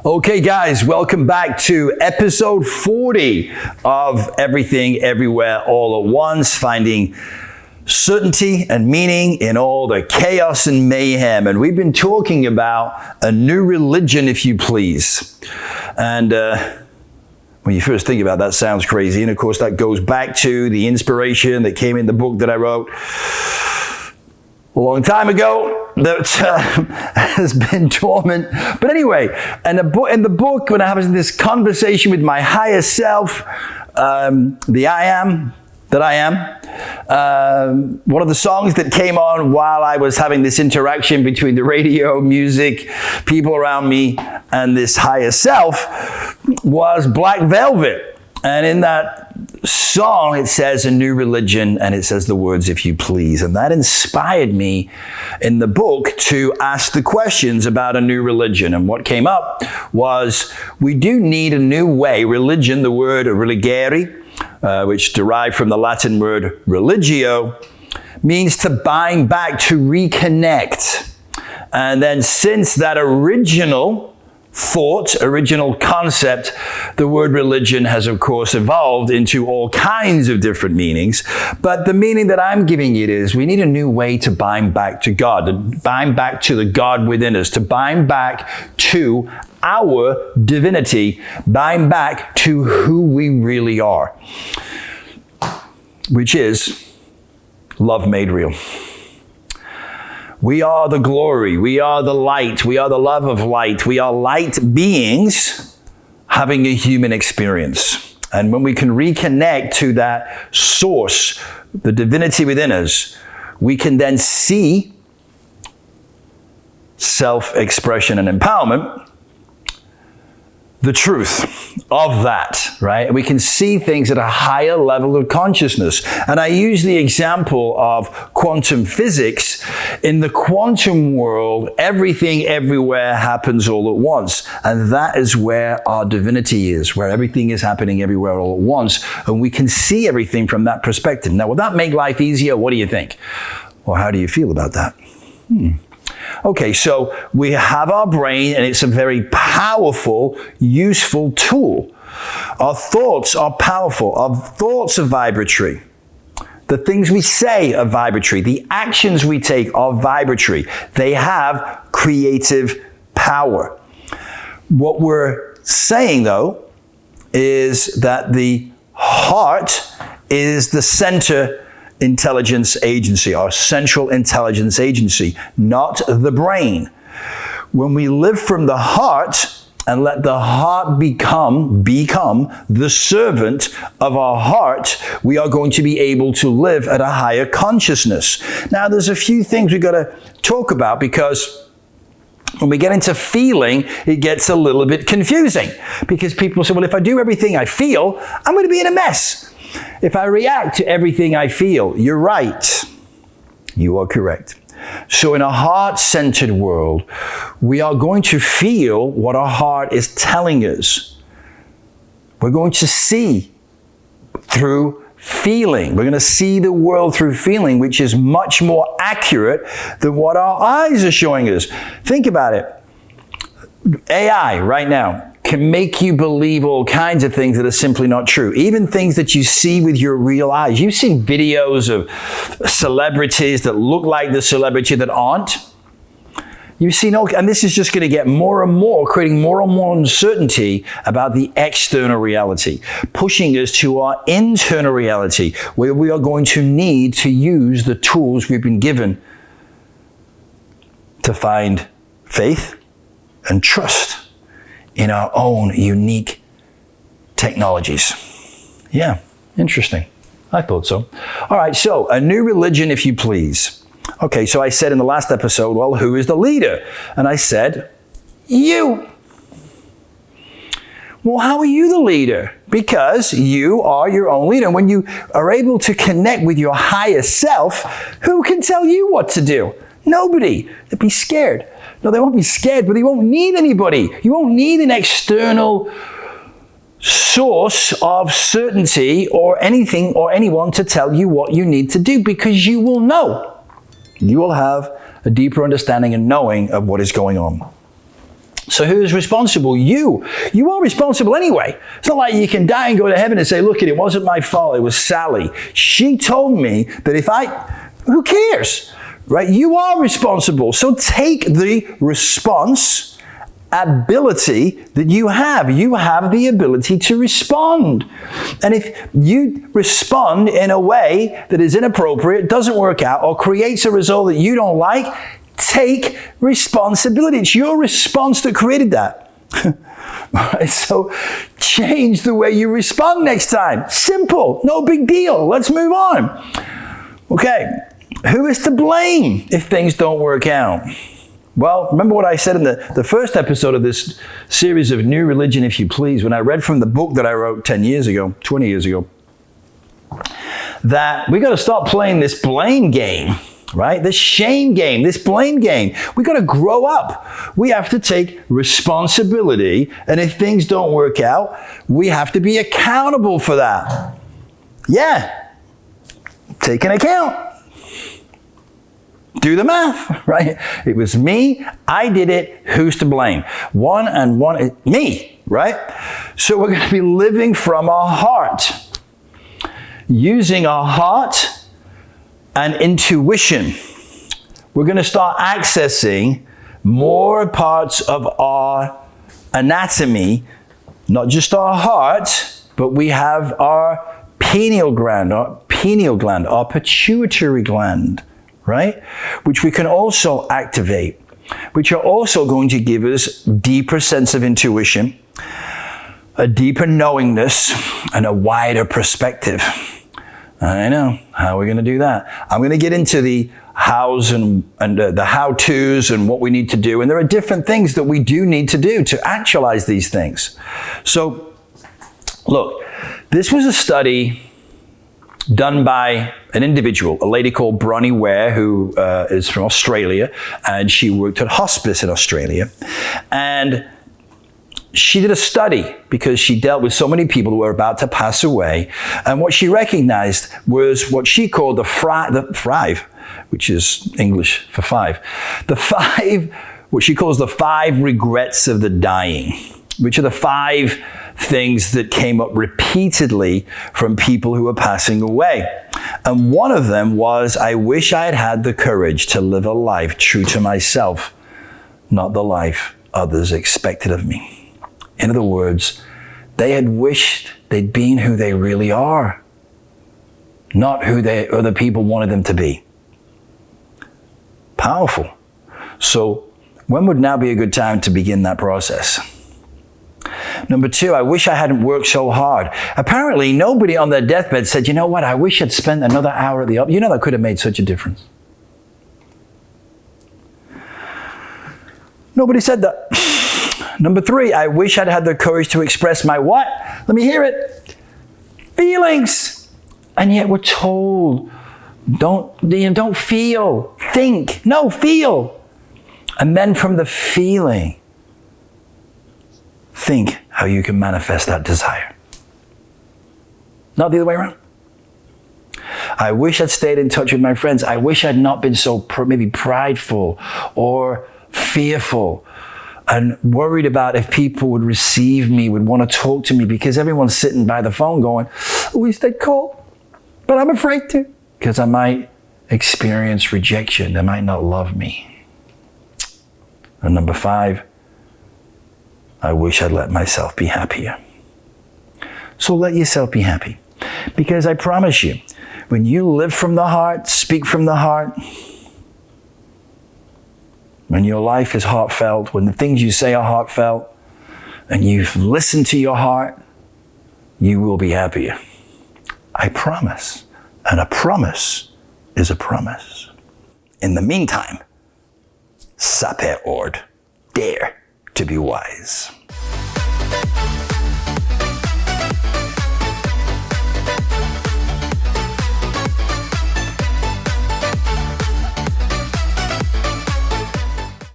Okay, guys, welcome back to episode 40 of Everything, Everywhere, All at Once, finding certainty and meaning in all the chaos and mayhem. And we've been talking about a new religion, if you please. And when you first think about that, sounds crazy. And of course, that goes back to the inspiration that came in the book that I wrote a long time ago that has been dormant. But anyway, in the book, when I was in this conversation with my higher self, the I am that I am, one of the songs that came on while I was having this interaction between the radio, music, people around me, and this higher self was Black Velvet. And in that song, it says a new religion, and it says the words, if you please. And that inspired me in the book to ask the questions about a new religion. And what came up was we do need a new way. Religion, the word religere, which derived from the Latin word religio, means to bind back, to reconnect. And then since that original thought, original concept, the word religion has, of course, evolved into all kinds of different meanings. But the meaning that I'm giving it is we need a new way to bind back to God, to bind back to the God within us, to bind back to our divinity, bind back to who we really are, which is love made real. We are the glory, we are the light, we are the love of light, we are light beings having a human experience. And when we can reconnect to that source, the divinity within us, we can then see self-expression and empowerment, the truth of that, right? We can see things at a higher level of consciousness. And I use the example of quantum physics. In the quantum world, everything everywhere happens all at once. And that is where our divinity is, where everything is happening everywhere all at once. And we can see everything from that perspective. Now, will that make life easier? What do you think? Or how do you feel about that? Okay, so we have our brain, and it's a very powerful, useful tool. Our thoughts are powerful. Our thoughts are vibratory. The things we say are vibratory. The actions we take are vibratory. They have creative power. What we're saying, though, is that the heart is the center intelligence agency, our central intelligence agency, not the brain. When we live from the heart and let the heart become the servant of our heart, we are going to be able to live at a higher consciousness. Now, there's a few things we've got to talk about, because when we get into feeling, it gets a little bit confusing, because people say, well, if I do everything I feel, I'm going to be in a mess. If I react to everything I feel, you're right. You are correct. So in a heart-centered world, we are going to feel what our heart is telling us. We're going to see through feeling. We're going to see the world through feeling, which is much more accurate than what our eyes are showing us. Think about it. AI right now can make you believe all kinds of things that are simply not true. Even things that you see with your real eyes. You've seen videos of celebrities that look like the celebrity that aren't. You've seen all, and this is just going to get more and more, creating more and more uncertainty about the external reality, pushing us to our internal reality, where we are going to need to use the tools we've been given to find faith and trust in our own unique technologies. Yeah, interesting. I thought so. All right, so a new religion, if you please. Okay, so I said in the last episode, well, who is the leader? And I said, you. Well, how are you the leader? Because you are your own leader. And when you are able to connect with your higher self, who can tell you what to do? Nobody. They'd be scared. No, they won't be scared, but they won't need anybody. You won't need an external source of certainty or anything or anyone to tell you what you need to do, because you will know. You will have a deeper understanding and knowing of what is going on. So who is responsible? You. You are responsible anyway. It's not like you can die and go to heaven and say, look, it wasn't my fault. It was Sally. She told me that who cares? Right? You are responsible. So take the ability that you have. You have the ability to respond. And if you respond in a way that is inappropriate, doesn't work out, or creates a result that you don't like, take responsibility. It's your response that created that. Right, so change the way you respond next time. Simple. No big deal. Let's move on. Okay. Who is to blame if things don't work out? Well, remember what I said in the first episode of this series of New Religion, If You Please, when I read from the book that I wrote 20 years ago, that we got to stop playing this blame game, right? This shame game, this blame game. We got to grow up. We have to take responsibility. And if things don't work out, we have to be accountable for that. Yeah. Take an account. Do the math, right? It was me. I did it. Who's to blame? One and one is me, right? So we're going to be living from our heart, using our heart and intuition. We're going to start accessing more parts of our anatomy, not just our heart, but we have our pineal gland, our pituitary gland, right? Which we can also activate, which are also going to give us deeper sense of intuition, a deeper knowingness, and a wider perspective. I know. How are we going to do that? I'm going to get into the hows and the how-tos and what we need to do. And there are different things that we do need to do to actualize these things. So, look, this was a study done by an individual, a lady called Bronnie Ware, who is from Australia, and she worked at hospice in Australia. And she did a study because she dealt with so many people who were about to pass away. And what she recognized was what she called the five, which is English for five. What she calls the 5 regrets of the dying, which are the 5 things that came up repeatedly from people who were passing away. And one of them was, I wish I had had the courage to live a life true to myself, not the life others expected of me. In other words, they had wished they'd been who they really are, not who other people wanted them to be. Powerful. So when would now be a good time to begin that process? Number 2, I wish I hadn't worked so hard. Apparently, nobody on their deathbed said, you know what, I wish I'd spent another hour at the opera. You know, that could have made such a difference. Nobody said that. Number 3, I wish I'd had the courage to express my what? Let me hear it. Feelings. And yet we're told, don't feel, think. No, feel. And then from the feeling, think how you can manifest that desire. Not the other way around. I wish I'd stayed in touch with my friends. I wish I'd not been so maybe prideful or fearful and worried about if people would receive me, would want to talk to me, because everyone's sitting by the phone going, oh, is that cool? But I'm afraid to, because I might experience rejection. They might not love me. And number 5, I wish I'd let myself be happier. So let yourself be happy. Because I promise you, when you live from the heart, speak from the heart, when your life is heartfelt, when the things you say are heartfelt, and you've listened to your heart, you will be happier. I promise. And a promise is a promise. In the meantime, sapere ord, dare to be wise.